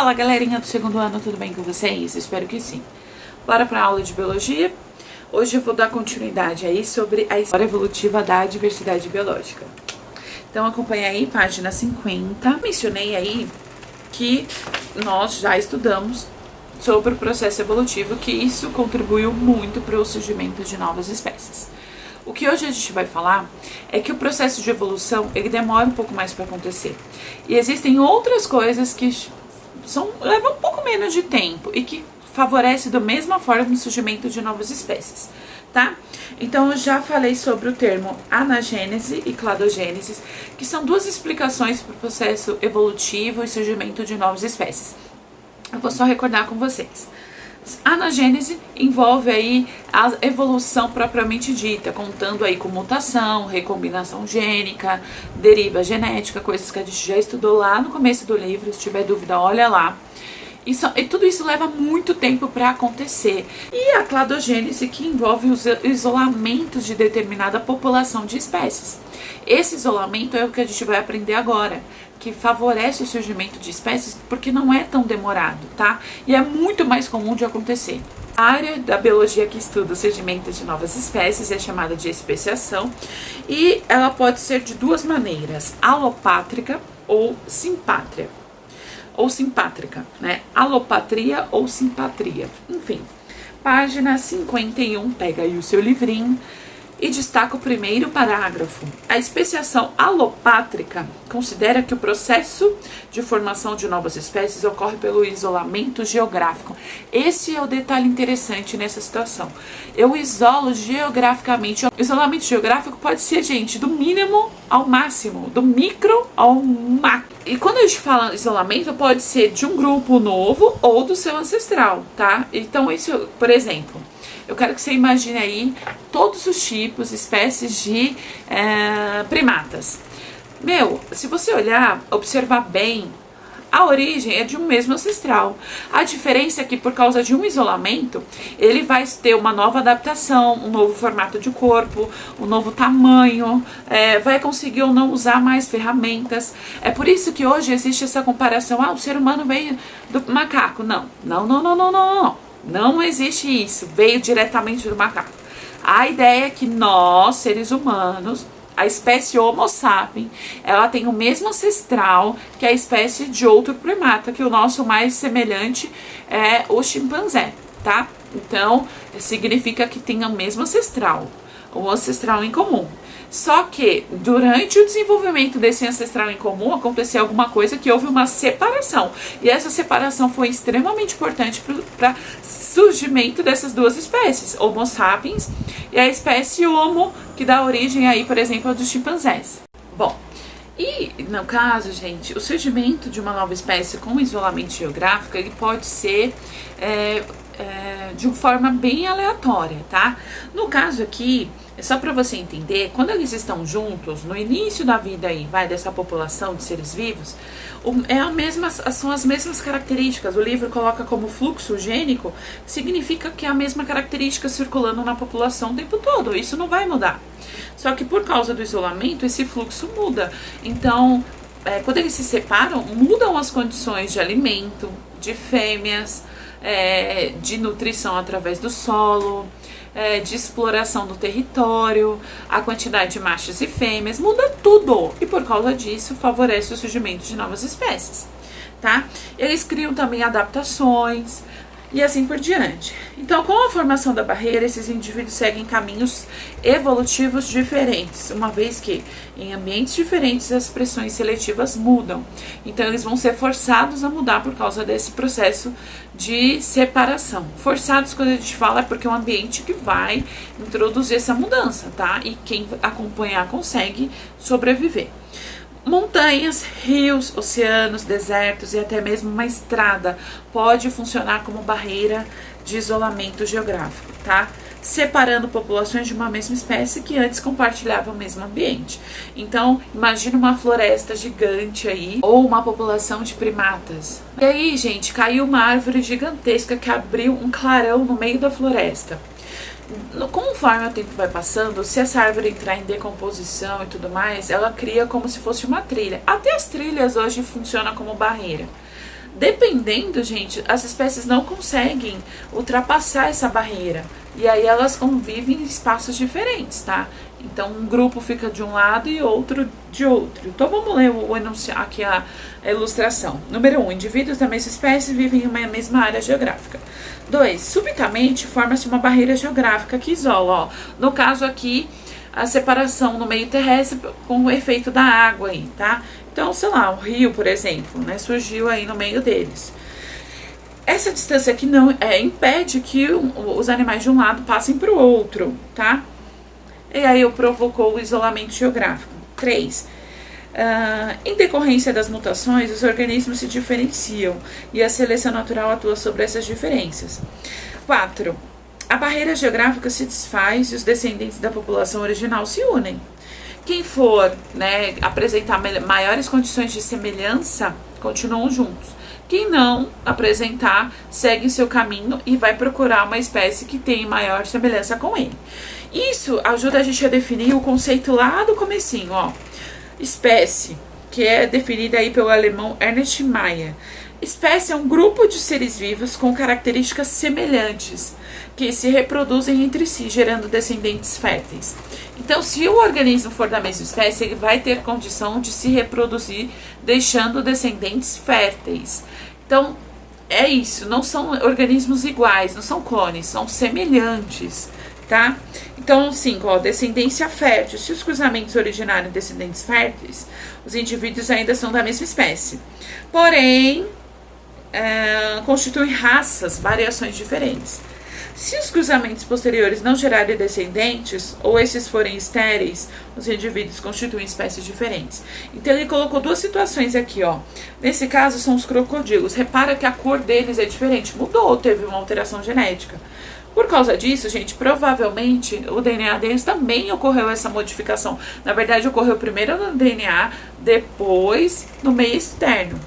Fala galerinha do segundo ano, tudo bem com vocês? Espero que sim. Bora para a aula de biologia? Hoje eu vou dar continuidade aí sobre a história evolutiva da diversidade biológica. Então acompanha aí, página 50. Mencionei aí que nós já estudamos sobre o processo evolutivo, que isso contribuiu muito para o surgimento de novas espécies. O que hoje a gente vai falar é que o processo de evolução ele demora um pouco mais para acontecer. E existem outras coisas que levam um pouco menos de tempo e que favorecem da mesma forma o surgimento de novas espécies, tá? Então eu já falei sobre o termo anagênese e cladogênese, que são duas explicações para o processo evolutivo e surgimento de novas espécies. Eu vou só recordar com vocês. Anagênese envolve aí a evolução propriamente dita, contando aí com mutação, recombinação gênica, deriva genética, coisas que a gente já estudou lá no começo do livro. Se tiver dúvida, olha lá. E tudo isso leva muito tempo para acontecer. E a cladogênese, que envolve os isolamentos de determinada população de espécies. Esse isolamento é o que a gente vai aprender agora, que favorece o surgimento de espécies porque não é tão demorado, tá? E é muito mais comum de acontecer. A área da biologia que estuda o surgimento de novas espécies é chamada de especiação e ela pode ser de duas maneiras, alopátrica ou simpátria. Ou simpátrica, né? Alopatria ou simpatria. Enfim, página 51, pega aí o seu livrinho e destaca o primeiro parágrafo. A especiação alopátrica considera que o processo de formação de novas espécies ocorre pelo isolamento geográfico. Esse é o detalhe interessante nessa situação. Eu isolo geograficamente. O isolamento geográfico pode ser, gente, do mínimo ao máximo, do micro ao macro. E quando a gente fala isolamento, pode ser de um grupo novo ou do seu ancestral, tá? Então, isso, por exemplo, eu quero que você imagine aí todos os tipos, espécies de primatas. Se você olhar, observar bem, a origem é de um mesmo ancestral. A diferença é que por causa de um isolamento, ele vai ter uma nova adaptação, um novo formato de corpo, um novo tamanho, vai conseguir ou não usar mais ferramentas. É por isso que hoje existe essa comparação, o ser humano veio do macaco. Não existe isso, veio diretamente do macaco. A ideia é que nós, seres humanos, a espécie Homo sapiens, ela tem o mesmo ancestral que a espécie de outro primata, que o nosso mais semelhante é o chimpanzé, tá? Então, significa que tem o mesmo ancestral, o ancestral em comum. Só que, durante o desenvolvimento desse ancestral em comum, aconteceu alguma coisa que houve uma separação. E essa separação foi extremamente importante para o surgimento dessas duas espécies, Homo sapiens e a espécie Homo, que dá origem aí, por exemplo, dos chimpanzés. Bom, e no caso, gente, o surgimento de uma nova espécie com isolamento geográfico, ele pode ser de uma forma bem aleatória, tá? No caso aqui, é só para você entender, quando eles estão juntos, no início da vida aí, dessa população de seres vivos, são as mesmas características. O livro coloca como fluxo gênico, significa que é a mesma característica circulando na população o tempo todo, isso não vai mudar. Só que por causa do isolamento, esse fluxo muda. Então, quando eles se separam, mudam as condições de alimento, de fêmeas, de nutrição através do solo, de exploração do território, a quantidade de machos e fêmeas, muda tudo. E por causa disso, favorece o surgimento de novas espécies, tá? Eles criam também adaptações e assim por diante. Então, com a formação da barreira, esses indivíduos seguem caminhos evolutivos diferentes, uma vez que em ambientes diferentes as pressões seletivas mudam. Então, eles vão ser forçados a mudar por causa desse processo de separação. Forçados, quando a gente fala, é porque é um ambiente que vai introduzir essa mudança, tá? E quem acompanhar consegue sobreviver. Montanhas, rios, oceanos, desertos e até mesmo uma estrada pode funcionar como barreira de isolamento geográfico, tá? Separando populações de uma mesma espécie que antes compartilhavam o mesmo ambiente. Então, imagina uma floresta gigante aí, ou uma população de primatas. E aí, gente, caiu uma árvore gigantesca que abriu um clarão no meio da floresta. Conforme o tempo vai passando, se essa árvore entrar em decomposição e tudo mais, ela cria como se fosse uma trilha. Até as trilhas hoje funcionam como barreira. Dependendo, gente, as espécies não conseguem ultrapassar essa barreira. E aí elas convivem em espaços diferentes, tá? Então um grupo fica de um lado e outro de outro. Então vamos ler o enunciado aqui, a ilustração. Número 1, indivíduos da mesma espécie vivem em uma mesma área geográfica. 2, subitamente forma-se uma barreira geográfica que isola, ó. No caso aqui, a separação no meio terrestre com o efeito da água aí, tá? Então, sei lá, um rio, por exemplo, né, surgiu aí no meio deles. Essa distância aqui não impede que os animais de um lado passem para o outro, tá? E aí provocou o isolamento geográfico. 3. Em decorrência das mutações, os organismos se diferenciam e a seleção natural atua sobre essas diferenças. 4. A barreira geográfica se desfaz e os descendentes da população original se unem. Quem for, né, apresentar maiores condições de semelhança, continuam juntos. Quem não apresentar, segue seu caminho e vai procurar uma espécie que tem maior semelhança com ele. Isso ajuda a gente a definir o conceito lá do comecinho, ó. Espécie, que é definida aí pelo alemão Ernst Mayr. Espécie é um grupo de seres vivos com características semelhantes, que se reproduzem entre si, gerando descendentes férteis. Então, se o organismo for da mesma espécie, ele vai ter condição de se reproduzir, deixando descendentes férteis. Então, é isso, não são organismos iguais, não são clones, são semelhantes, tá? Então, 5, ó, descendência fértil. Se os cruzamentos originarem descendentes férteis, os indivíduos ainda são da mesma espécie. Porém, constituem raças, variações diferentes. Se os cruzamentos posteriores não gerarem descendentes, ou esses forem estéreis, os indivíduos constituem espécies diferentes. Então ele colocou duas situações aqui, ó. Nesse caso são os crocodilos. Repara que a cor deles é diferente, mudou, teve uma alteração genética. Por causa disso, gente, provavelmente o DNA deles também ocorreu essa modificação. Na verdade, ocorreu primeiro no DNA, depois no meio externo.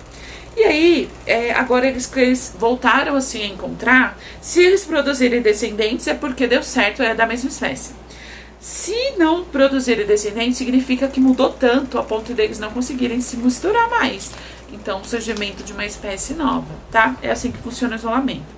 E aí, agora eles voltaram assim a encontrar, se eles produzirem descendentes é porque deu certo, é da mesma espécie. Se não produzirem descendentes, significa que mudou tanto a ponto deles não conseguirem se misturar mais. Então, o surgimento de uma espécie nova, tá? É assim que funciona o isolamento.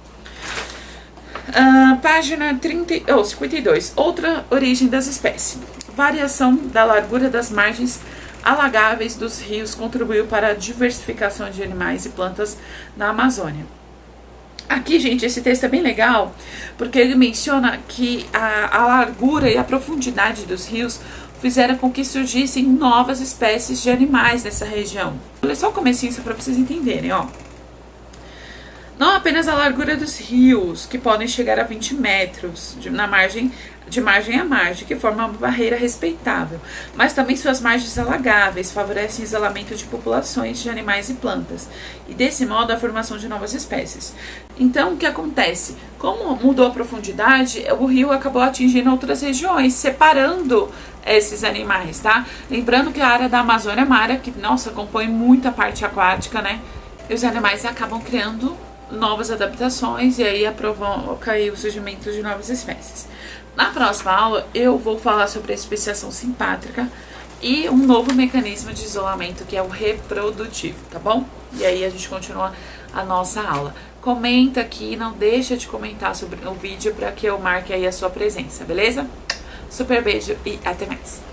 Página 52. Outra origem das espécies. Variação da largura das margens alagáveis dos rios contribuiu para a diversificação de animais e plantas na Amazônia. Aqui, gente, esse texto é bem legal, porque ele menciona que a largura e a profundidade dos rios fizeram com que surgissem novas espécies de animais nessa região. Olha só o comecinho para vocês entenderem, ó. Não apenas a largura dos rios, que podem chegar a 20 metros de margem a margem, que forma uma barreira respeitável, mas também suas margens alagáveis favorecem o isolamento de populações de animais e plantas, e desse modo a formação de novas espécies. Então, o que acontece? Como mudou a profundidade, o rio acabou atingindo outras regiões, separando esses animais, tá? Lembrando que a área da Amazônia é uma área que, nossa, compõe muita parte aquática, né? E os animais acabam criando novas adaptações e aí provoca aí o surgimento de novas espécies. Na próxima aula eu vou falar sobre a especiação simpátrica e um novo mecanismo de isolamento que é o reprodutivo, tá bom? E aí a gente continua a nossa aula. Comenta aqui, não deixa de comentar sobre o vídeo para que eu marque aí a sua presença, beleza? Super beijo e até mais!